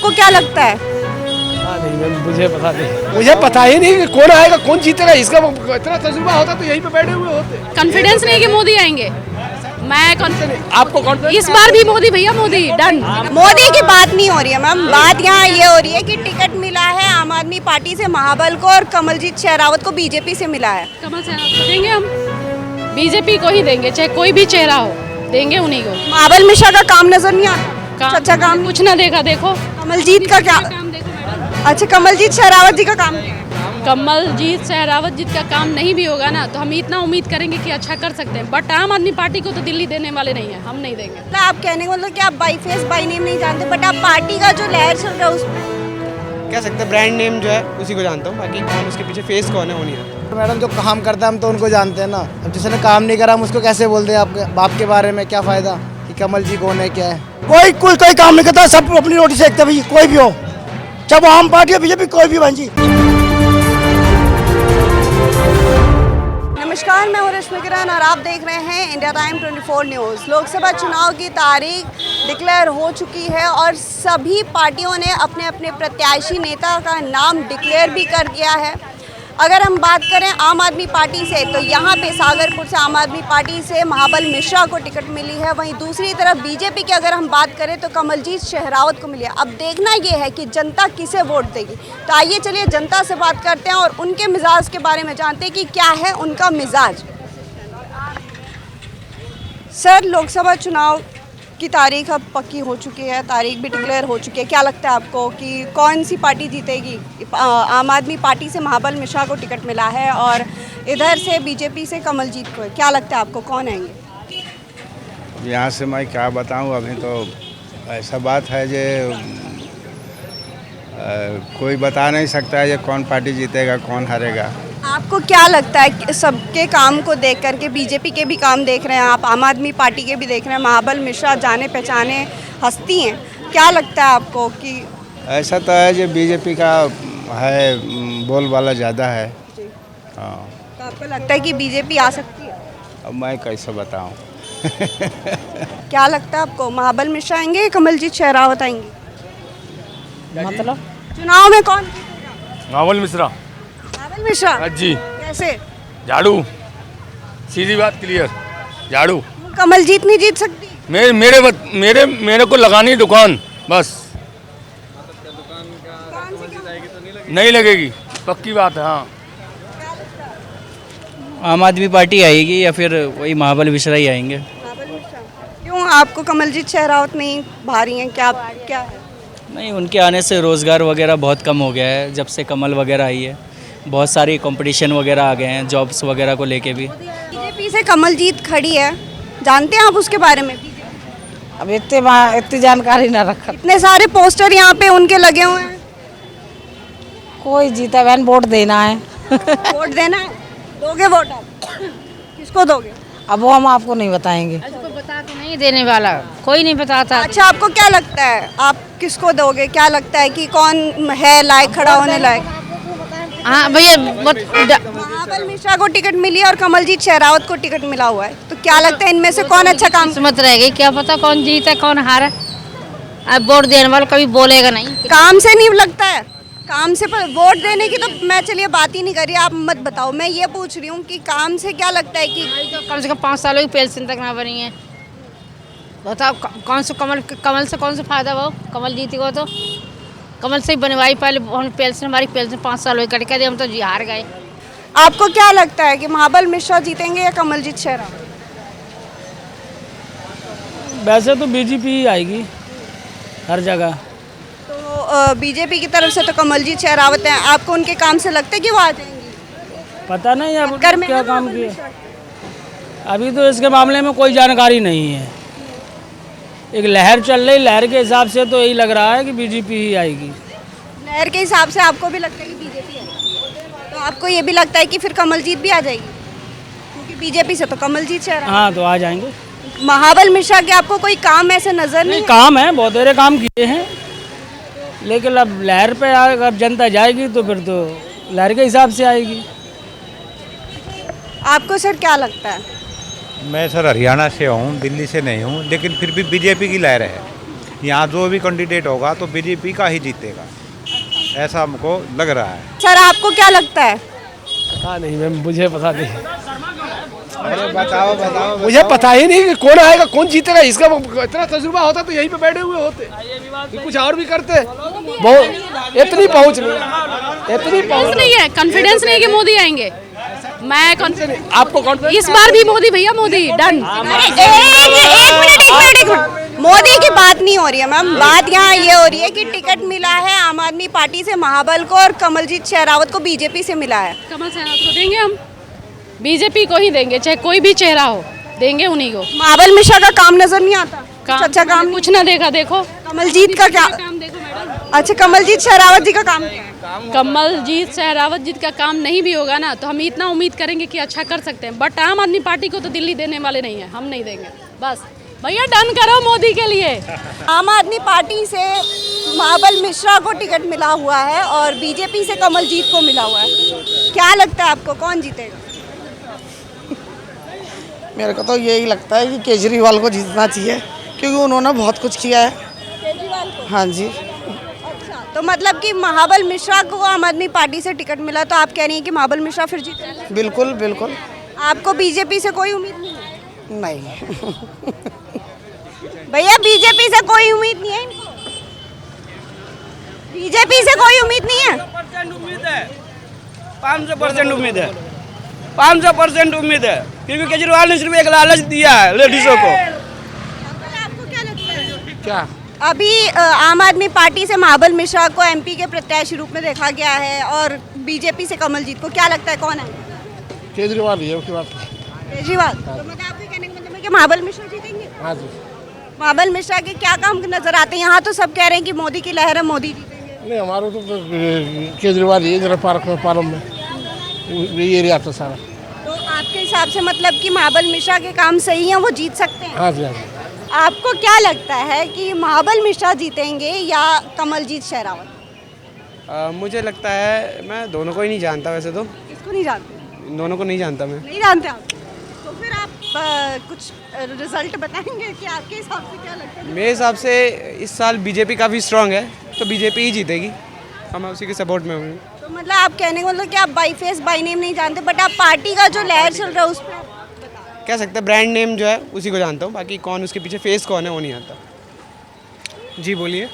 आपको क्या लगता है? नहीं, मुझे पता ही नहीं कि कौन आएगा कौन जीतेगा। इसका इतना तजुर्बा होता तो यहीं पे बैठे हुए होते। कॉन्फिडेंस नहीं कि मोदी आएंगे। आपको कौन इस बार भी मोदी भैया, मोदी डन। मोदी की बात नहीं हो रही है मैम, बात यहाँ ये हो रही है कि टिकट मिला है आम आदमी पार्टी से महाबल को और कमलजीत शेरावत को बीजेपी से मिला है। कमल शेरावत को देंगे हम, बीजेपी को ही देंगे, चाहे कोई भी चेहरा हो, देंगे उन्हीं को। महाबल मिश्रा का काम नजर नहीं आता? अच्छा काम कुछ ना देखा, देखो कमलजीत का क्या? काम देखो मैडम। अच्छा कमलजीत शेरावत जी का काम क्या है? कमलजीत शेरावत जी का काम नहीं भी होगा ना तो हम इतना उम्मीद करेंगे कि अच्छा कर सकते हैं, बट आम आदमी पार्टी को तो दिल्ली देने वाले नहीं है, हम नहीं देंगे। मतलब आप कहने का मतलब कि आप बाई फेस बाई नेम नहीं जानते, बट आप पार्टी का जो लहर चल रहा है उस कह सकते हैं ब्रांड नेम जो है उसी को जानता हूँ, बाकी कौन उसके पीछे फेस कौन है वो नहीं जानता। मैडम जो काम करता है हम तो उनको जानते हैं ना। अब जिसने काम नहीं करा हम उसको कैसे बोल दें आपके बाप के बारे में? क्या फ़ायदा कि कमल जी कौन है क्या है? कोई काम नहीं करता, सब अपनी रोटी सेकते भाई, कोई भी हो, चाहे वो आम पार्टी हो बीजेपी कोई भी भाई जी। नमस्कार, मैं हूं रश्मि किरण और आप देख रहे हैं इंडिया टाइम 24 न्यूज़। लोकसभा चुनाव की तारीख डिक्लेयर हो चुकी है और सभी पार्टियों ने अपने अपने प्रत्याशी नेता का नाम डिक्लेयर भी कर दिया है। अगर हम बात करें आम आदमी पार्टी से तो यहाँ पे सागरपुर से आम आदमी पार्टी से महाबल मिश्रा को टिकट मिली है। वहीं दूसरी तरफ बीजेपी की अगर हम बात करें तो कमलजीत शेरावत को मिली है। अब देखना ये है कि जनता किसे वोट देगी। तो आइए चलिए जनता से बात करते हैं और उनके मिजाज के बारे में जानते हैं कि क्या है उनका मिजाज। सर, लोकसभा चुनाव की तारीख अब पक्की हो चुकी है, तारीख भी डिक्लेयर हो चुकी है। क्या लगता है आपको कि कौन सी पार्टी जीतेगी? आम आदमी पार्टी से महाबल मिश्रा को टिकट मिला है और इधर से बीजेपी से कमलजीत को है। क्या लगता है आपको कौन आएंगे? यहाँ से मैं क्या बताऊँ, अभी तो ऐसा बात है जो कोई बता नहीं सकता है ये कौन पार्टी जीतेगा कौन हारेगा। आपको क्या लगता है कि सबके काम को देख करके, बीजेपी के भी काम देख रहे हैं आप, आम आदमी पार्टी के भी देख रहे हैं, महाबल मिश्रा जाने पहचाने हस्ती हैं, क्या लगता है आपको कि? ऐसा तो है जो बीजेपी का है बोलबाला ज़्यादा है। हाँ, तो आपको लगता है कि बीजेपी आ सकती है? अब मैं कैसे बताऊँ। क्या लगता है आपको महाबल मिश्रा आएंगे या कमलजीत शेरावत आएंगे? मतलब चुनाव में कौन जीतेगा? महाबल मिश्रा। महाबल मिश्रा जी। कैसे? झाड़ू, सीधी बात, क्लियर, झाड़ू। कमलजीत नहीं जीत सकती? मेरे को लगानी दुकान बस। नहीं लगेगी, पक्की बात है। हाँ, आम आदमी पार्टी आएगी या फिर वही महाबल मिश्रा ही आएंगे। महाबल मिश्रा। क्यों आपको कमलजीत शेरावत नहीं भारी हैं? क्या क्या है? नहीं, उनके आने से रोज़गार वगैरह बहुत कम हो गया है। जब से कमल वगैरह आई है बहुत सारी कंपटीशन वगैरह आ गए हैं, जॉब्स वगैरह को लेके भी। बीजेपी से कमलजीत खड़ी है, जानते हैं आप उसके बारे में? अब इतनी जानकारी ना रखा। इतने सारे पोस्टर यहाँ पे उनके लगे हुए हैं। कोई जीता बहन, वोट देना है। वोट देना है? दोगे वोट आप? किसको दोगे? अब वो हम आपको नहीं बताएंगे। को बता के नहीं देने वाला, कोई नहीं बताता। अच्छा, आपको क्या लगता है आप किसको दोगे? क्या लगता है कि कौन है लायक, खड़ा होने लायक? हाँ भैया, महाबल मिश्रा को टिकट मिली और कमलजीत शेरावत को टिकट मिला हुआ है, तो क्या लगता है इनमें से कौन अच्छा काम? किस्मत रहेगी, क्या पता कौन जीता कौन हारा। अब वोट देने वाला कभी बोलेगा नहीं। काम से नहीं लगता है? काम से पर वोट देने की तो मैं चलिए बात ही नहीं कर रही, आप मत बताओ। मैं ये पूछ रही हूँ कि काम से क्या लगता है कि तो कम से कम 5 सालों की पेंशन तक ना बनी है। बताओ कौन से कमल से कौन सा फायदा? वो कमल जीती को तो कमल से ही बनवाई, पहले पेंशन, हमारी पेंशन 5 साल हो कट के दे, हम तो जी हार गए। आपको क्या लगता है कि महाबल मिश्रा जीतेंगे या कमलजीत शेरावत? वैसे तो बीजेपी ही आएगी हर जगह। तो बीजेपी की तरफ से तो कमलजीत शेरावत हैं, आपको उनके काम से लगता है कि वो आ जाएंगी? पता नहीं अब टक्कर में क्या है काम महाबल किया, मिश्रा? अभी तो इसके मामले में कोई जानकारी नहीं है। एक लहर चल रही, लहर के हिसाब से तो यही लग रहा है कि बीजेपी ही आएगी। लहर के हिसाब से आपको भी लगता है कि बीजेपी आएगी, तो आपको ये भी लगता है कि फिर कमलजीत भी आ जाएगी? क्योंकि बीजेपी से तो कमलजीत शेरावत। हाँ, तो आ जाएंगे। महाबल मिश्रा के आपको कोई काम ऐसे नजर नहीं? काम है, बहुत सारे काम किए हैं, लेकिन अब लहर पे अगर जनता जाएगी तो फिर तो लहर के हिसाब से आएगी। आपको सर क्या लगता है? मैं सर हरियाणा से हूँ, दिल्ली से नहीं हूँ, लेकिन फिर भी बीजेपी की लहर है। यहाँ जो भी कैंडिडेट होगा तो बीजेपी का ही जीतेगा, ऐसा हमको लग रहा है। सर आपको क्या लगता है? पता नहीं मैम, मुझे पता नहीं, अरे बताओ बताओ मुझे पता ही नहीं कि कौन आएगा कौन जीतेगा। इसका इतना तजुर्बा होता तो यहीं पे बैठे हुए होते, कुछ और भी करते। बहुत इतनी पहुंच नहीं है, कॉन्फिडेंस नहीं है कि मोदी आएंगे। मैं आपको कौन इस बार भी मोदी भैया, मोदी डन। एक मिनट, मोदी की बात नहीं हो रही है मैम, बात यहाँ ये हो रही है कि टिकट मिला है आम आदमी पार्टी से महाबल को और कमलजीत शेरावत को बीजेपी से मिला है। कमल शेरावत को देंगे हम, बीजेपी को ही देंगे, चाहे कोई भी चेहरा हो, देंगे उन्हीं को। महाबल मिश्रा का काम नजर नहीं आता? अच्छा काम कुछ ना देखा, देखो कमलजीत का क्या काम देखो मैडम। अच्छा कमलजीत शेरावत जी का काम क्या है? कमलजीत शेरावत जी का काम नहीं भी होगा ना तो हम इतना उम्मीद करेंगे कि अच्छा कर सकते हैं, बट आम आदमी पार्टी को तो दिल्ली देने वाले नहीं है, हम नहीं देंगे। बस भैया डन करो मोदी के लिए। आम आदमी पार्टी से महाबल मिश्रा को टिकट मिला हुआ है और बीजेपी से कमलजीत को मिला हुआ है, क्या लगता है आपको कौन जीतेगा? मेरे को तो यही लगता है कि केजरीवाल को जीतना चाहिए, क्योंकि उन्होंने बहुत कुछ किया है। केजरीवाल को? हाँ जी। अच्छा तो मतलब कि महाबल मिश्रा को आम आदमी पार्टी से टिकट मिला तो आप कह रही हैं कि महाबल मिश्रा फिर जीतेंगे? बिल्कुल बिल्कुल। आपको बीजेपी से कोई उम्मीद नहीं है? नहीं। भैया बीजेपी से कोई उम्मीद नहीं है इनको? बीजेपी से कोई उम्मीद नहीं है? 500% उम्मीद है, 500% उम्मीद है, 500% उम्मीद है, क्योंकि केजरीवाल ने सिर्फ एक लालच दिया है लेडीजों को। आपको क्या लगता है? क्या अभी आम आदमी पार्टी से महाबल मिश्रा को एमपी के प्रत्याशी रूप में देखा गया है और बीजेपी से कमलजीत को, क्या लगता है कौन है? केजरीवाल ही है उसकी बात। केजरीवाल। तो मतलब आपके कहने का मतलब है कि महाबल मिश्रा जीतेंगे? हाँ जी। महाबल मिश्रा के क्या काम नजर आते हैं? यहाँ तो सब कह रहे हैं कि मोदी की लहर है, मोदी जीतेंगे। नहीं हमारे तो केजरीवाल ही है, जरा पार्क में पारम में यही एरिया तो सारा। तो आपके हिसाब से मतलब कि महाबल मिश्रा के काम सही हैं, वो जीत सकते हैं? हाँ जी हाँ जी। आपको क्या लगता है कि महाबल मिश्रा जीतेंगे या कमलजीत शेरावत? मुझे लगता है, मैं दोनों को ही नहीं जानता वैसे तो। किसको नहीं जानते? दोनों को नहीं जानता मैं। नहीं जानते आप? तो फिर आप कुछ रिजल्ट बताएंगे कि आपके हिसाब से क्या लगता है? मेरे हिसाब से इस साल बीजेपी काफ़ी स्ट्रांग है, तो बीजेपी ही जीतेगी, हम उसी के सपोर्ट में हूँ। तो मतलब आप कहने को मतलब कि आप बाई फेस बाई नेम नहीं जानते, बट आप पार्टी का जो लहर चल रहा है उस पर कह सकते हैं ब्रांड नेम जो है उसी को जानता हूँ, बाकी कौन उसके पीछे फेस कौन है वो नहीं आता। जी बोलिए।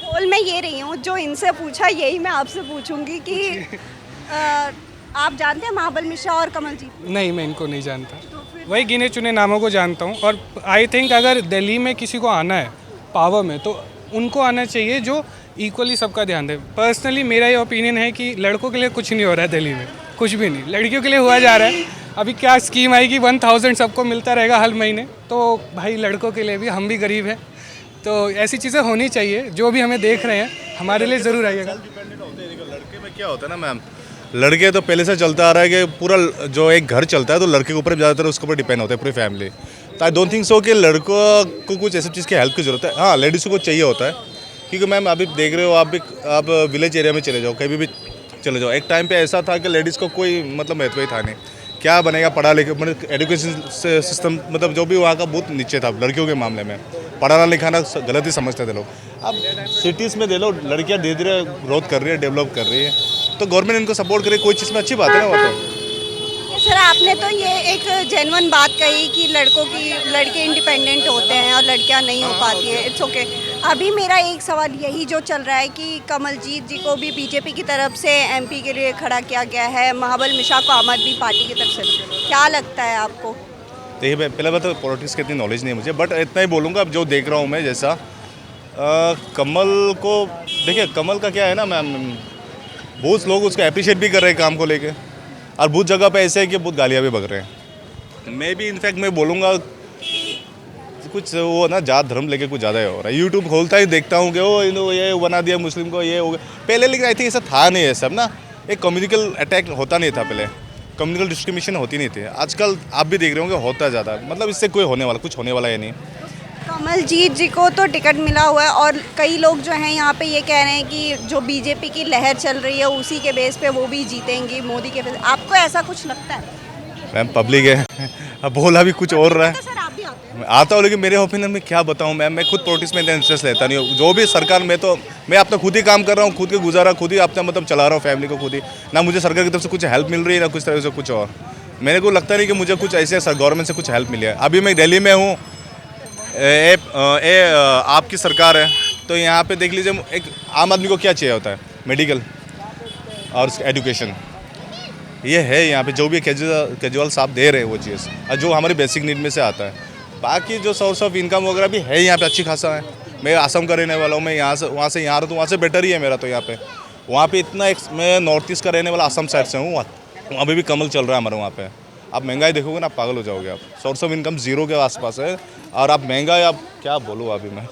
बोल मैं ये रही हूँ, जो इनसे पूछा यही मैं आपसे पूछूंगी कि आप जानते हैं महाबल मिश्रा और कमलजीत? नहीं, मैं इनको नहीं जानता, वही गिने चुने नामों को जानता हूँ। और आई थिंक अगर दिल्ली में किसी को आना है पावर में तो उनको आना चाहिए जो इक्वली सबका ध्यान दे। पर्सनली मेरा ये ओपिनियन है कि लड़कों के लिए कुछ नहीं हो रहा है दिल्ली में, कुछ भी नहीं, लड़कियों के लिए हुआ जा रहा है। अभी क्या स्कीम आएगी, 1000 सबको मिलता रहेगा हर महीने, तो भाई लड़कों के लिए भी, हम भी गरीब हैं, तो ऐसी चीज़ें होनी चाहिए। जो भी हमें देख रहे हैं हमारे लिए ज़रूर आइएगा। लड़के में क्या होता है ना मैम, लड़के तो पहले से चलता आ रहा है कि पूरा जो एक घर चलता है तो लड़के के ऊपर ज़्यादातर उसके ऊपर डिपेंड होता है पूरी फैमिली। तो आई डोंट थिंक सो कि लड़कों को कुछ ऐसी चीज़ की हेल्प की ज़रूरत है। हाँ, लेडीज़ को चाहिए होता है, क्योंकि मैम अभी देख रहे हो आप विलेज एरिया में चले जाओ, कहीं भी चले जाओ, एक टाइम पे ऐसा था कि लेडीज़ को कोई मतलब महत्व ही था नहीं। क्या बनेगा पढ़ा लिखा, मतलब एजुकेशन सिस्टम मतलब जो भी वहाँ का बहुत नीचे था लड़कियों के मामले में, पढ़ाना लिखाना गलत ही समझते थे लोग। अब सिटीज़ में दे लो, लड़कियाँ धीरे धीरे ग्रोथ कर रही है, डेवलप कर रही है, तो गवर्नमेंट इनको सपोर्ट करे, कोई चीज़ में अच्छी बात है ना वो तो। सर आपने तो ये एक जेन्युइन बात कही कि लड़के इंडिपेंडेंट होते हैं और लड़कियां नहीं हो पाती हैं, इट्स ओके। अभी मेरा एक सवाल यही जो चल रहा है कि कमलजीत जी को भी बीजेपी की तरफ से एमपी के लिए खड़ा किया गया है, महाबल मिश्रा को आम आदमी पार्टी की तरफ से, क्या लगता है आपको? देखिए पहले बात तो पॉलिटिक्स की इतनी नॉलेज नहीं है मुझे, बट इतना ही बोलूँगा अब जो देख रहा हूँ मैं, जैसा कमल को देखिए, कमल का क्या है ना मैम, बहुत लोग उसको अप्रिशिएट भी कर रहे हैं काम को लेके, और बहुत जगह पे ऐसे है कि बहुत गालियाँ भी बक रहे हैं। मैं भी इनफैक्ट मैं बोलूँगा कुछ वो ना जात धर्म लेके कुछ ज़्यादा ही हो रहा है। यूट्यूब खोलता ही देखता हूँ कि वो इन्होंने ये बना दिया मुस्लिम को, ये हो गया पहले, लेकिन आई थिंक ऐसा था नहीं है सब ना, एक कम्युनिकल अटैक होता नहीं था पहले, कम्युनिकल डिस्क्रिमिनेशन होती नहीं थी। आजकल आप भी देख रहे होंगे होता है ज़्यादा, मतलब इससे कोई कुछ होने वाला है नहीं। कमलजीत जी को तो टिकट मिला हुआ है और कई लोग जो हैं यहाँ पे ये कह रहे हैं कि जो बीजेपी की लहर चल रही है उसी के बेस पे वो भी जीतेंगी मोदी के बेस। आपको ऐसा कुछ लगता है? मैम पब्लिक है, अब बोला भी कुछ और रहा है। सर आप भी आते हैं? आता हूँ, लेकिन मेरे ओपिनियन में क्या बताऊँ मैं खुद पॉलिटिक्स में इतना इंटरेस्ट लेता नहीं हूँ। जो भी सरकार में तो मैं अपना खुद ही काम कर रहा हूँ, खुद के गुजारा खुद ही अपना मतलब चला रहा हूँ फैमिली को खुद ही। ना मुझे सरकार की तरफ से कुछ हेल्प मिल रही है ना कुछ तरह से कुछ और। मेरे को लगता नहीं कि मुझे कुछ ऐसे गवर्नमेंट से कुछ हेल्प मिली है। अभी मैं दिल्ली में हूँ, आपकी सरकार है, तो यहाँ पे देख लीजिए एक आम आदमी को क्या चाहिए होता है, मेडिकल और एजुकेशन, ये है यहाँ पे जो भी केजरीवाल साहब दे रहे हैं वो चीज़, और जो हमारी बेसिक नीड में से आता है। बाकी जो सोर्स ऑफ इनकम वगैरह भी है यहाँ पे अच्छी खासा है। मैं असम का रहने वाला हूँ, मैं यहाँ से वहाँ से यहाँ रहता हूँ, वहाँ से बेटर ही है मेरा तो यहाँ पे। वहाँ पे इतना मैं नॉर्थ ईस्ट का रहने वाला असम साइड से हूँ, वहाँ पे भी कमल चल रहा है हमारे वहाँ पे। आप महंगाई देखोगे ना, आप पागल हो जाओगे। आप सोर्स ऑफ इनकम जीरो के आसपास है, और आप महंगाई, आप क्या बोलूँ अभी मैं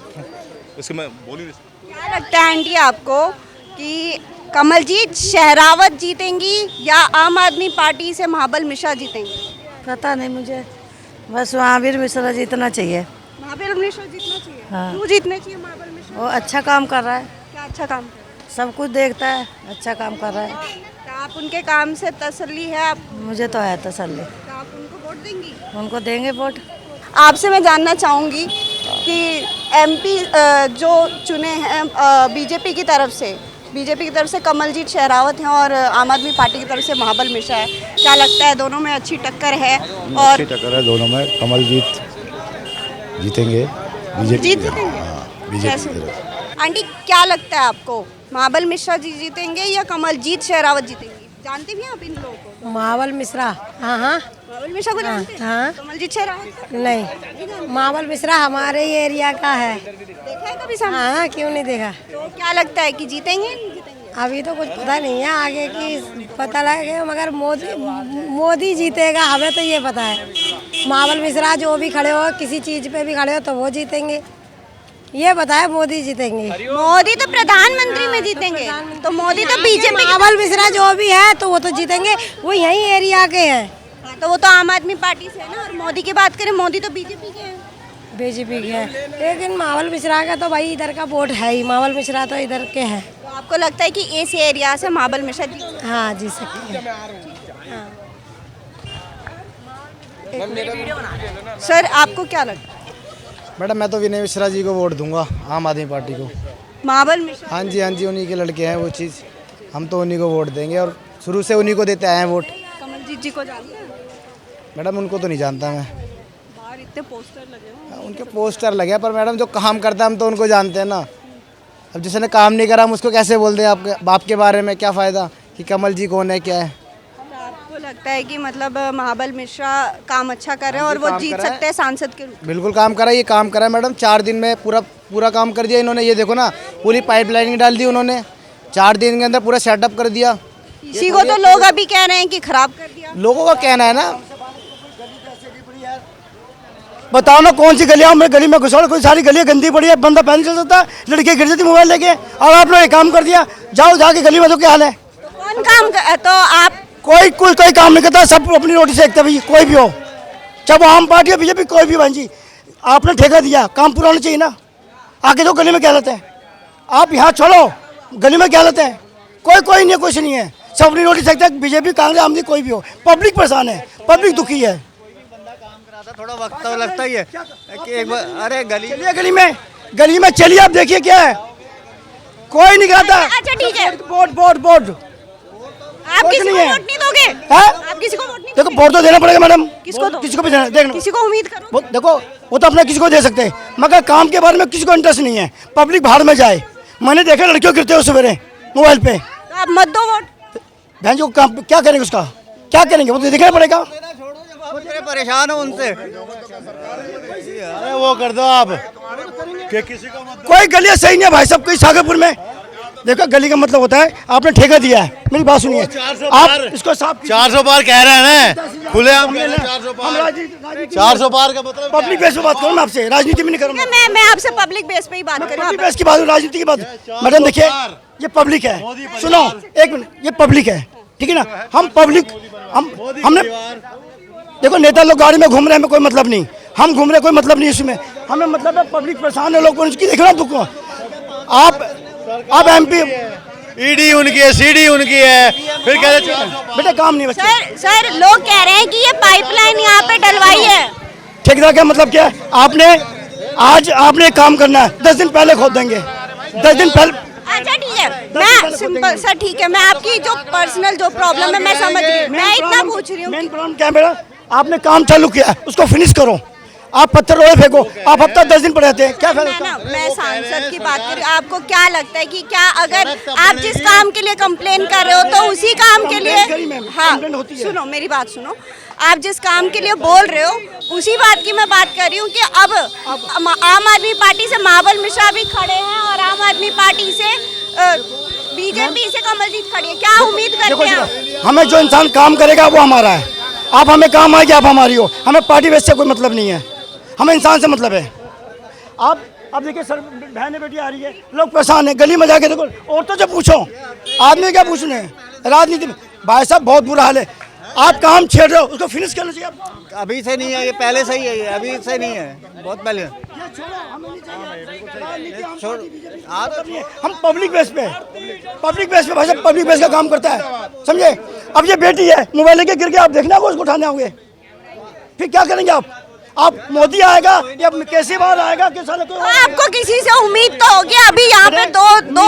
इसके मैं बोल ही नहीं सकता। क्या लगता है आंटी आपको कि कमलजीत शेरावत जीतेंगी या आम आदमी पार्टी से महाबल मिश्रा जीतेंगी? पता नहीं मुझे, बस महावीर मिश्रा जीतना चाहिए। महाबल मिश्रा जीतना चाहिए? हाँ। क्यों जीतने चाहिए महाबल मिश्रा? वो अच्छा काम कर रहा है, क्या अच्छा काम कर रहे हैं? सब कुछ देखता है, अच्छा काम कर रहा है। तो आप उनके काम से तसल्ली है आप? मुझे तो है तसल्ली। तो आप उनको वोट देंगी? उनको देंगे वोट। आपसे मैं जानना चाहूँगी कि एमपी जो चुने हैं बीजेपी की तरफ से कमलजीत शेरावत हैं और आम आदमी पार्टी की तरफ से महाबल मिश्रा है, क्या लगता है दोनों में अच्छी टक्कर है? और अच्छी टक्कर है दोनों में, कमलजीत जीतेंगे, बीजेपी कैसे? आंटी क्या लगता है आपको, महाबल मिश्रा जी जीतेंगे या कमलजीत शेरावत जीतेंगे? जानते भी हैं आप इन लोगों को? महाबल मिश्रा, हाँ हाँ। महाबल मिश्रा को जानते हैं? हाँ। कमलजीत शेरावत नहीं, महाबल मिश्रा हमारे ही एरिया का है। देखा है कभी सामने? हाँ, क्यों नहीं देखा। तो क्या लगता है कि जीतेंगे नहीं जीतेंगे? अभी तो कुछ पता नहीं है, आगे की पता लगेगा, मगर मोदी जीतेगा हमें तो ये पता है। महाबल मिश्रा जो भी खड़े हो, किसी चीज़ पे भी खड़े हो तो वो जीतेंगे, ये बताया मोदी जीतेंगे। मोदी तो प्रधानमंत्री में जीतेंगे, तो मोदी तो बीजेपी। महाबल मिश्रा जो भी है तो वो तो जीतेंगे, वो यही एरिया के हैं। तो वो तो आम आदमी पार्टी से है ना, और मोदी की बात करें, मोदी तो बीजेपी के हैं। बीजेपी के है, लेकिन महाबल मिश्रा का तो भाई इधर का वोट है ही, महाबल मिश्रा तो इधर के हैं। तो आपको लगता है कि इस एरिया से महाबल मिश्रा जीत? हाँ, जी सकते हैं। सर आपको क्या लगता है? मैडम मैं तो विनय मिश्रा जी को वोट दूंगा, आम आदमी पार्टी को। महाबल मिश्रा? हाँ जी, उन्हीं के लड़के हैं वो चीज़, हम तो उन्हीं को वोट देंगे और शुरू से उन्हीं को देते आए हैं वोट। कमलजीत जी को जानते हैं? मैडम उनको तो नहीं जानता मैं, बाहर इतने पोस्टर लगे हैं। उनके पोस्टर लगे, पर मैडम जो काम करता है हम तो उनको जानते हैं ना। अब जिसने काम नहीं करा हम उसको कैसे बोल दें आपके बाप के बारे में, क्या फ़ायदा कि कमल जी कौन है क्या है। आपको लगता है कि मतलब महाबल मिश्रा काम अच्छा कर रहे हैं और वो जीत सकते हैं सांसद के रूप में? बिल्कुल काम करा, ये काम करा मैडम, 4 दिन में पूरा काम कर दिया इन्होंने। ये देखो ना, पूरी पाइपलाइनिंग डाल दी उन्होंने, 4 दिन के अंदर पूरा सेटअप कर दिया। इसी को तो लोग अभी कह रहे हैं कि खराब कर दिया। लोगों का कहना है ना। बताओ ना कौन सी गलियां में गली में घुसा, कोई सारी गलियां गंदी पड़ी है, बंदा पैदल चल सकता है, लड़के गिर जाती मोबाइल लेके, और आप लोग एक काम कर दिया, जाओ जाके गली में तो क्या हाल है। कौन काम तो आप कोई काम नहीं करता, सब अपनी रोटी सेकते भाई, कोई भी हो, चाहे वो आम पार्टी हो बीजेपी, कोई भी। बहन जी आपने ठेका दिया, काम पूरा होना चाहिए ना। आगे तो गली में क्या हालत है, आप यहाँ छोड़ो, गली में क्या हालत है, कोई नहीं है, कुछ नहीं है, सब अपनी रोटी सेकते हैं। बीजेपी कांग्रेस आम कोई भी हो, पब्लिक परेशान है, पब्लिक दुखी है। थोड़ा वक्त तो लगता ही है कि एक बार, अरे गली में चलिए, आप देखिए क्या है, कोई नहीं कहता। अच्छा ठीक है, वोट आप किसी को वोट नहीं दोगे? आप किसी को वोट नहीं? देखो वोट तो देना पड़ेगा मैडम, किसको दो? किसी को भी देना, देखना किसी को उम्मीद करो। देखो वो तो अपना किसी को दे सकते हैं, मगर काम के बारे में किसी को इंटरेस्ट नहीं है, पब्लिक बाहर में जाए। मैंने देखा लड़कियों गिरते हो सवेरे मोबाइल पे, तो आप मत दो वोट। बहन जी काम क्या करेंगे, उसका क्या करेंगे, वो तो देखना पड़ेगा। परेशान हो उनसे, अरे वो कर दो आप कि किसी को मत। कोई गलियां सही नहीं है भाई साहब, कोई सागरपुर में देखो, गली का मतलब होता है आपने ठेका दिया है, मेरी बात सुनिए, आप इसको साफ 400 बार कह रहे हैं ना, खुले आप 400 बार का मतलब पब्लिक बेस पे बात करूँ मैं आपसे, राजनीति में नहीं करूँगा मैं आपसे पब्लिक बेस पे ही बात करूँ। पब्लिक बेस की बात, राजनीति की बात। मैडम देखिए, ये पब्लिक है, सुनो एक मिनट, ये पब्लिक है, ठीक है ना। हम पब्लिक हमने देखो, नेता लोग गाड़ी में घूम रहे हैं, हमें कोई मतलब नहीं, हम घूम रहे, कोई मतलब नहीं इसमें, हमें मतलब है पब्लिक परेशान है, लोग उसकी देखना दुख। आप एमपी ईडी उनकी है, सीडी उनकी है, फिर कह रहे बेटा काम नहीं बच्चे। सर लोग कह रहे हैं कि ये पाइपलाइन यहाँ पे डलवाई है, ठेकेदार का मतलब क्या है? आपने आज आपने काम करना है, 10 दिन पहले खोद देंगे, 10 दिन पहले। अच्छा ठीक है, मैं सिंपल सर, ठीक है, मैं आपकी जो पर्सनल जो प्रॉब्लम है मैं समझ रही हूँ, मैं इतना पूछ रही हूँ। मेन प्रॉब्लम क्या है मेरा? आपने काम चालू किया है, उसको फिनिश करो। आप पत्थर रोए फेंको, आप हफ्ता 10 दिन पड़े रहते हैं, क्या फायदा? मैं सांसद की बात कर रही हूँ, आपको क्या लगता है कि क्या अगर आप जिस काम के लिए कंप्लेन कर रहे हो तो उसी काम के लिए, हाँ सुनो मेरी बात सुनो, आप जिस काम के लिए बोल रहे हो उसी बात की मैं बात कर रही हूँ कि अब आम आदमी पार्टी से महाबल मिश्रा भी खड़े हैं और आम आदमी पार्टी से बीजेपी से कमलजीत खड़ी है, क्या उम्मीद करते हैं? हमें जो इंसान काम करेगा वो हमारा है। आप हमें काम आएगी, आप हमारी हो, हमें पार्टी बेस से कोई मतलब नहीं है, हमें इंसान से मतलब है। आप अब देखिए सर, बहनें बेटी आ रही है, लोग परेशान हैं, गली में जाके देखो, औरतों से पूछो, आदमी क्या पूछने हैं? राजनीति में भाई साहब बहुत बुरा हाल है। आप काम छेड़ रहे हो, उसको फिनिश करना चाहिए। अभी से नहीं है, ये पहले से ही है, ये अभी से नहीं है, बहुत पहले। हम पब्लिक बेस पे भाई साहब, पब्लिक बेस का काम करता है, समझे? अब ये बेटी है, मोबाइल लेके गिर के आप देखना उसको उठाने आओगे, फिर क्या करेंगे आप मोदी आएगा या केजरीवाल आएगा कि साले कोई? आपको किसी से उम्मीद तो होगी? अभी यहाँ पे दो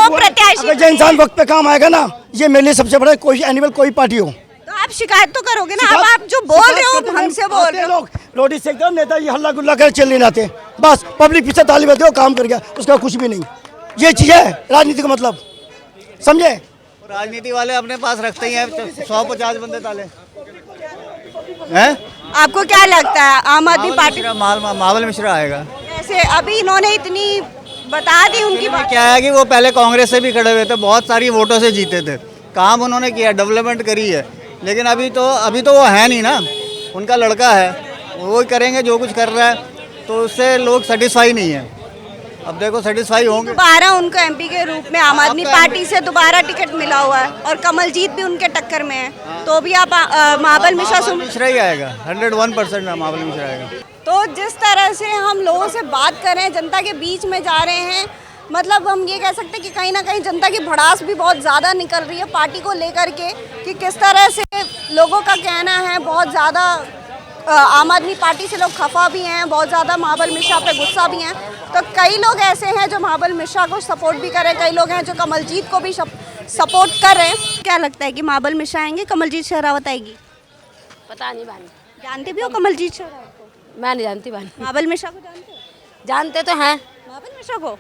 प्रत्याशी, अगर जो इंसान वक्त पे काम आएगा ना, ये मेरे लिए सबसे बड़ा कोई एनिमल कोई पार्टी हो। तो आप शिकायत तो करोगे ना? अब आप जो बोल रहे हो हमसे बोल रहे हो। लोग रोटी सेकते हो, नेता ये हल्ला गुल्ला कर चल नहीं जाते, बस पब्लिक पीछे ताली बजते हो, काम कर गया, उसका कुछ भी नहीं। ये चीज है राजनीति का मतलब, समझे? राजनीति वाले अपने पास रखते ही हैं 150 बंदे ताले हैं। आपको क्या लगता है आम आदमी पार्टी महाबल मिश्रा आएगा? जैसे अभी इन्होंने इतनी बता दी उनकी बात, क्या है कि वो पहले कांग्रेस से भी खड़े हुए थे, बहुत सारी वोटों से जीते थे, काम उन्होंने किया, डेवलपमेंट करी है, लेकिन अभी तो वो है नहीं ना, उनका लड़का है, वो करेंगे जो कुछ कर रहा है, तो उससे लोग सेटिस्फाई नहीं है। अब देखो सेटिस्फाई होंगे। दोबारा उनको एमपी के रूप में आम आदमी पार्टी से दोबारा टिकट मिला हुआ है और कमलजीत भी उनके टक्कर में है, तो भी आप महाबल मिश्रा ही आएगा, 101% महाबल मिश्रा आएगा। तो जिस तरह से हम लोगों से बात कर रहे हैं, जनता के बीच में जा रहे हैं, मतलब हम ये कह सकते हैं कि कहीं ना कहीं जनता की भड़ास भी बहुत ज़्यादा निकल रही है पार्टी को लेकर के, कि किस तरह से लोगों का कहना है, बहुत ज़्यादा आम आदमी पार्टी से लोग खफा भी हैं, बहुत ज़्यादा महाबल मिश्रा पे गुस्सा भी हैं। तो कई लोग ऐसे हैं जो महाबल मिश्रा को सपोर्ट भी कर रहे हैं, कई लोग हैं जो कमलजीत को भी सपोर्ट कर रहे हैं। क्या लगता है कि महाबल मिश्रा आएंगे, कमलजीत शेरावत आएगी? पता नहीं भाई, जानते भी हो कमलजीत शेरावत को? मैं नहीं जानती भाई। महाबल मिश्रा को जानते हो? जानते तो हैं महाबल मिश्रा को,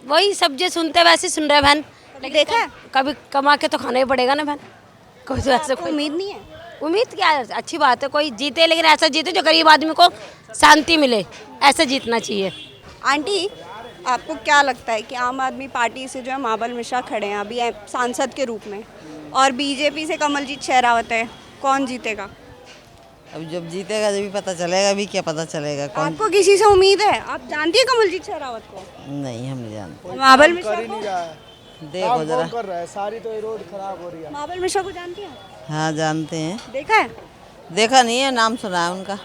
वही सब जो सुनते वैसे सुन रहे बहन, लेकिन देखा है कभी कमा के तो खाना ही पड़ेगा ना बहन, कोई तो ऐसे कोई उम्मीद नहीं है। उम्मीद क्या है, अच्छी बात है, कोई जीते लेकिन ऐसा जीते जो गरीब आदमी को शांति मिले, ऐसे जीतना चाहिए। आंटी, आपको क्या लगता है कि आम आदमी पार्टी से जो है महाबल मिश्रा खड़े हैं अभी सांसद के रूप में, और बीजेपी से कमलजीत शेरावत है, कौन जीतेगा? अब जब जीतेगा जब भी पता चलेगा, अभी क्या पता चलेगा कौन। आपको किसी से उम्मीद है? आप जानती है कमलजीत शेरावत को? नहीं, हम नहीं जानते। महाबल मिश्रा को? देखो जरा, कर रहा है, सारी तो रोड खराब हो रही है। महाबल मिश्रा को जानती है? हाँ जानते हैं। देखा है? देखा नहीं है, नाम सुना है उनका।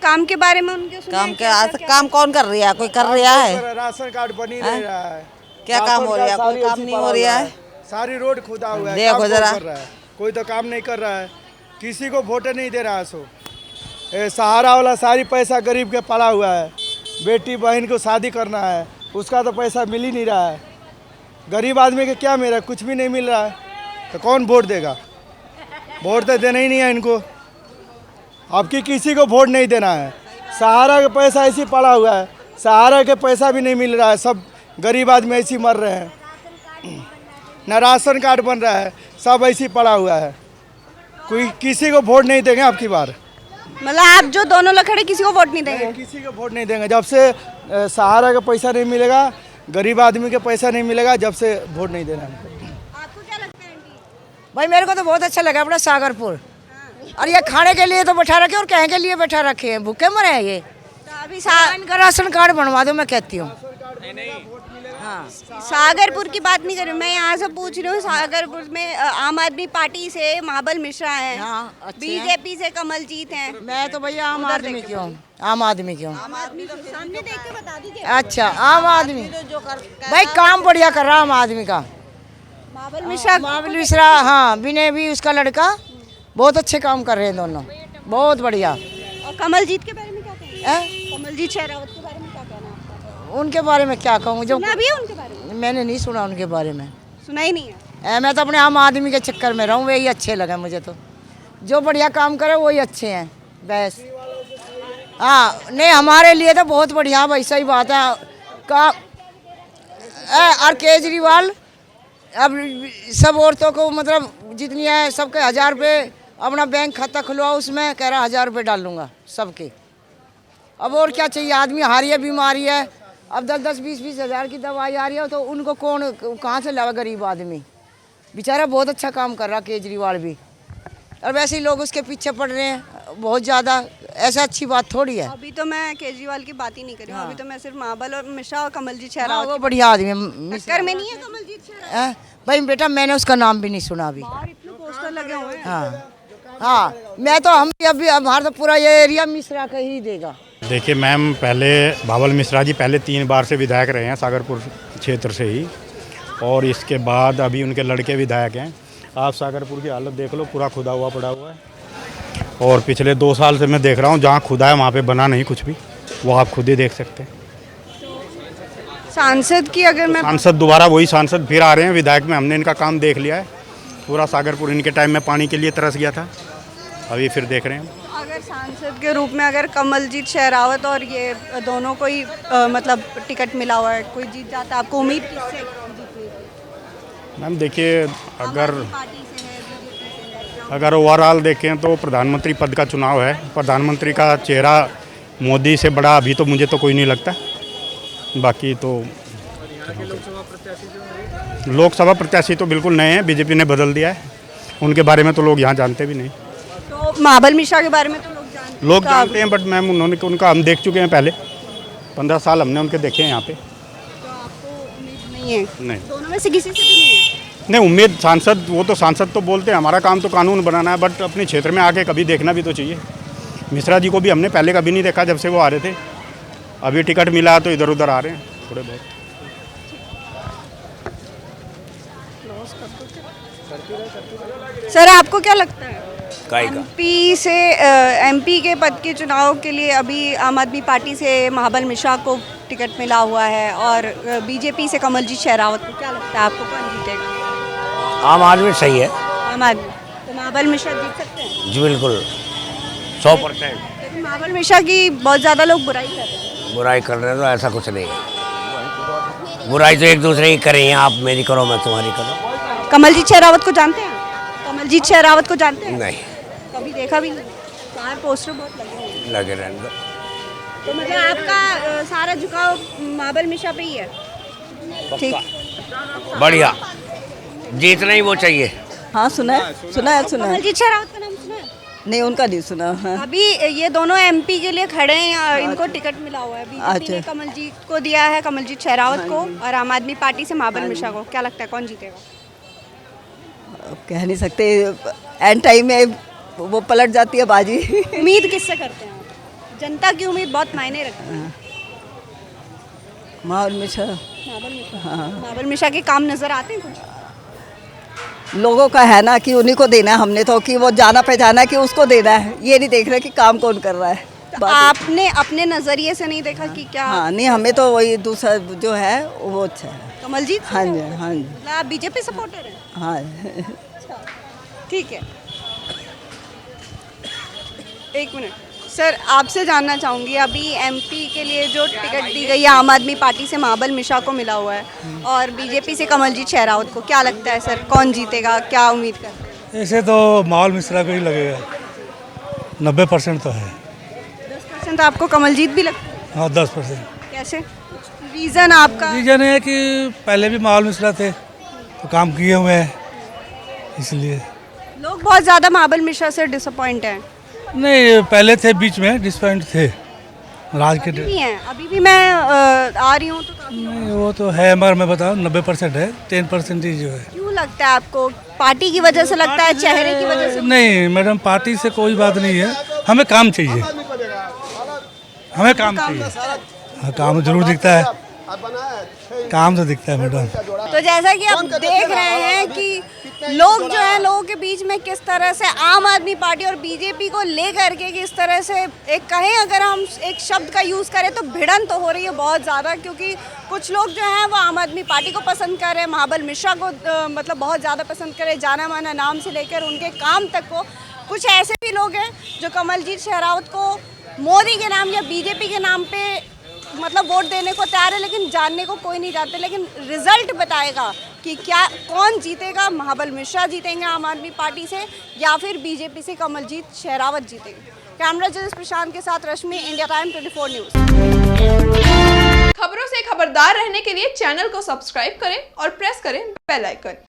काम के बारे में उनके सुना काम है? के आज काम कौन कर रहा है? कोई कर रहा है? राशन कार्ड बन ही नहीं रहा है। क्या काम हो रहा है? कोई काम नहीं हो रहा है। सारी रोड खुदा हुआ है, देखो जरा, कोई तो काम नहीं कर रहा है, किसी को वोट नहीं दे रहा है। सो सहारा वाला सारी पैसा गरीब के पड़ा हुआ है, बेटी बहन को शादी करना है, उसका तो पैसा मिल ही नहीं रहा है। गरीब आदमी के क्या मेरा कुछ भी नहीं मिल रहा है, तो कौन वोट देगा? वोट तो देना ही नहीं है इनको, आपकी किसी को वोट नहीं देना है। सहारा का पैसा ऐसे पड़ा हुआ है, सहारा के पैसा भी नहीं मिल रहा है, सब गरीब आदमी ऐसे मर रहे हैं, न राशन कार्ड बन रहा है, सब ऐसे पड़ा हुआ है। कोई किसी को वोट नहीं देंगे आपकी बार। मतलब आप जो दोनों लोग खड़े किसी को वोट नहीं देंगे? किसी को वोट नहीं देंगे, जब से सहारा का पैसा नहीं मिलेगा, गरीब आदमी के पैसा नहीं मिलेगा, जब से वोट नहीं देना। आपको क्या लगता है आंटी? भाई मेरे को तो बहुत अच्छा लगा अपना सागरपुर, और ये खाने के लिए तो बैठा रखे और कहने के लिए बैठा रखे हैं, भूखे मरे हैं ये। तो अभी इनका राशन कार्ड बनवा दो, मैं कहती हूँ। हाँ, सागरपुर की बात नहीं कर रही मैं, यहाँ से पूछ रही हूँ। सागरपुर में आम आदमी पार्टी से महाबल मिश्रा हैं, बीजेपी से कमलजीत हैं। मैं तो भैया आम आदमी क्यों, आम आदमी क्यों, आम आदमी सामने देख के बता दीजिए। अच्छा आम आदमी भाई काम बढ़िया कर रहा है आम आदमी का। महाबल मिश्रा, हाँ विनय भी उसका लड़का बहुत अच्छे काम कर रहे हैं दोनों, बहुत बढ़िया। और कमलजीत के बारे में क्या कहेंगे? कमलजीत शेरावत के बारे में क्या कहना है आपका? उनके बारे में क्या कहूँ, जब सुना भी है उनके बारे में? मैंने नहीं सुना उनके बारे में। सुना ही नहीं है। मैं तो अपने आम आदमी के चक्कर में रहूँ, वही अच्छे लगे मुझे तो। जो बढ़िया काम करे वही अच्छे हैं बस। हाँ नहीं, हमारे लिए तो बहुत बढ़िया भाई, सही बात है का। और केजरीवाल अब सब औरतों को मतलब जितनी है सबके 1000 रुपये अपना बैंक खाता खुलवा, उसमें कह रहा 1000 रुपये डाल लूँगा सबके। अब और क्या चाहिए, आदमी हारी है, बीमारी है, अब 10-10, 20-20 हज़ार की दवाई आ रही है, तो उनको कौन कहाँ से लावा, गरीब आदमी बेचारा। बहुत अच्छा काम कर रहा केजरीवाल भी, और वैसे ही लोग उसके पीछे पड़ रहे हैं बहुत ज़्यादा। ऐसा अच्छी बात थोड़ी है। अभी तो मैं केजरीवाल की बात ही नहीं कर रही हूँ। अभी तो मैं सिर्फ महाबल और मिश्रा और कमलजीत शेरावत वो बढ़िया आदमी है। टक्कर में नहीं है कमलजीत शेरावत? भाई बेटा मैंने उसका नाम भी नहीं सुना अभी। बाहर इतने पोस्टर लगे हुए हैं। हाँ मैं तो हम अभी हमारा तो पूरा ये एरिया मिश्रा का ही देगा। देखिए मैम, पहले बाबल मिश्रा जी पहले 3 बार से विधायक रहे हैं सागरपुर क्षेत्र से ही, और इसके बाद अभी उनके लड़के विधायक हैं। आप सागरपुर की हालत देख लो, पूरा खुदा हुआ पड़ा हुआ है। और पिछले 2 साल से मैं देख रहा हूँ, जहाँ खुदा है वहाँ पे बना नहीं कुछ भी, वो आप खुद ही देख सकते हैं। सांसद की अगर मैं सांसद दोबारा वही सांसद फिर आ रहे हैं विधायक में। हमने इनका काम देख लिया है, पूरा सागरपुर इनके टाइम में पानी के लिए तरस गया था, अभी फिर देख रहे हैं। अगर सांसद के रूप में अगर कमलजीत शेरावत और ये दोनों को ही मतलब टिकट मिला हुआ है, कोई जीत जाता है, आपको उम्मीद किससे जीतने की? मैम देखिए, अगर ओवरऑल देखें तो प्रधानमंत्री पद का चुनाव है। प्रधानमंत्री का चेहरा मोदी से बड़ा अभी तो मुझे तो कोई नहीं लगता। बाकी तो लोकसभा प्रत्याशी तो बिल्कुल नए हैं, बीजेपी ने बदल दिया है, उनके बारे में तो लोग यहाँ जानते भी नहीं। तो महाबल मिश्रा के बारे में तो लोग जानते हैं, बट मैम उनका हम देख चुके हैं पहले। 15 साल हमने उनके देखे हैं यहाँ पे। तो आपको उम्मीद नहीं है? नहीं, दोनों में से किसी से भी नहीं है? नहीं उम्मीद। सांसद वो तो सांसद तो बोलते हैं, हमारा काम तो कानून बनाना है, बट अपने क्षेत्र में आके कभी देखना भी तो चाहिए। मिश्रा जी को भी हमने पहले कभी नहीं देखा जब से वो आ रहे थे, अभी टिकट मिला तो इधर उधर आ रहे हैं थोड़े बहुत। सर आपको क्या लगता है एमपी के पद के चुनाव के लिए अभी आम आदमी पार्टी से महाबल मिश्रा को टिकट मिला हुआ है और बीजेपी से कमलजीत शेरावत को, क्या लगता है आपको कौन जीतेगा? आम आदमी सही है। आम आदमी तो महाबल मिश्रा जीत सकते हैं? जी बिल्कुल 100%। लेकिन महाबल मिश्रा की बहुत ज़्यादा लोग बुराई कर रहे हैं। बुराई कर रहे हैं तो ऐसा कुछ नहीं है, बुराई तो एक दूसरे की करें, आप मेरी करो मैं तुम्हारी करो। कमलजीत शेरावत को जानते हैं? कमलजीत शेरावत को जानते हैं? नहीं, कभी देखा भी नहीं। बाहर पोस्टर बहुत लगे हैं। लगे रहने दो। तो मतलब आपका सारा झुकाव महाबल मिश्रा पे ही है? ठीक, बढ़िया, जीतना ही वो चाहिए। हाँ सुना है। कमलजीत शेरावत का नाम सुना है? नहीं उनका नहीं सुना। हाँ। अभी ये दोनों एमपी के लिए खड़े हैं, इनको टिकट मिला हुआ है। बीजेपी ने कमलजीत को दिया है, कमलजीत शेरावत को, और आम आदमी पार्टी से महाबल मिश्रा को। क्या लगता है कौन जीतेगा? कह नहीं सकते, एंड टाइम में वो पलट जाती है बाजी। उम्मीद किससे करते हैं आप? जनता की उम्मीद बहुत मायने रखती है। महाबल मिश्रा। हाँ। महाबल मिश्रा के काम नजर आते हैं कुछ? लोगों का है ना कि उन्हीं को देना है, हमने तो कि वो जाना पहचाना कि उसको देना है, ये नहीं देख रहे कि काम कौन कर रहा है। तो आपने अपने नज़रिए से नहीं देखा कि क्या? हाँ नहीं, हमें तो वही दूसरा जो है वो अच्छा है, कमलजीत। हाँ जी हाँ जी। आप बीजेपी सपोर्टर हैं? हाँ ठीक है। एक मिनट सर, आपसे जानना चाहूँगी, अभी एमपी के लिए जो टिकट दी गई है आम आदमी पार्टी से महाबल मिश्रा को मिला हुआ है और बीजेपी से कमलजीत शेरावत को, क्या लगता है सर कौन जीतेगा, क्या उम्मीद करते हैं? ऐसे तो महाबल मिश्रा को ही लगेगा, 90% तो है। 10% आपको कमलजीत भी लगता है? हाँ 10%। कैसे? रीज़न आपका? रीज़न है कि पहले भी महाबल मिश्रा थे तो काम किए हुए हैं, इसलिए लोग बहुत ज़्यादा महाबल मिश्रा से डिसअपॉइंट हैं। नहीं, पहले थे, बीच में डिसअपॉइंट थे राज के। नहीं है, अभी भी मैं आ रही हूँ तो नहीं, वो तो है, मगर मैं बताऊँ 90% है, 10% ही जो है। क्यों लगता है आपको? पार्टी की वजह से लगता है, चेहरे की वजह से? नहीं मैडम, पार्टी से कोई बात नहीं है, हमें काम चाहिए, हमें काम चाहिए। हाँ काम जरूर दिखता है, काम तो दिखता है मैडम। तो जैसा कि आप देख रहे हैं कि लोग जो है लोगों के बीच में किस तरह से आम आदमी पार्टी और बीजेपी को लेकर के किस तरह से एक कहें अगर हम एक शब्द का यूज़ करें तो भिड़न तो हो रही है बहुत ज़्यादा, क्योंकि कुछ लोग जो हैं वो आम आदमी पार्टी को पसंद कर रहे हैं, महाबल मिश्रा को मतलब बहुत ज़्यादा पसंद कर रहे हैं, जाना माना नाम से लेकर उनके काम तक को। कुछ ऐसे भी लोग हैं जो कमलजीत शेरावत को मोदी के नाम या बीजेपी के नाम पे मतलब वोट देने को तैयार है, लेकिन जानने को कोई नहीं जानते। लेकिन रिजल्ट बताएगा कि क्या कौन जीतेगा, महाबल मिश्रा जीतेंगे आम आदमी पार्टी से या फिर बीजेपी से कमलजीत शेरावत जीतेंगे। कैमरा जर्नलिस्ट प्रशांत के साथ रश्मि, इंडिया टाइम 24 न्यूज़। खबरों से खबरदार रहने के लिए चैनल को सब्सक्राइब करें और प्रेस करें बेल आइकन।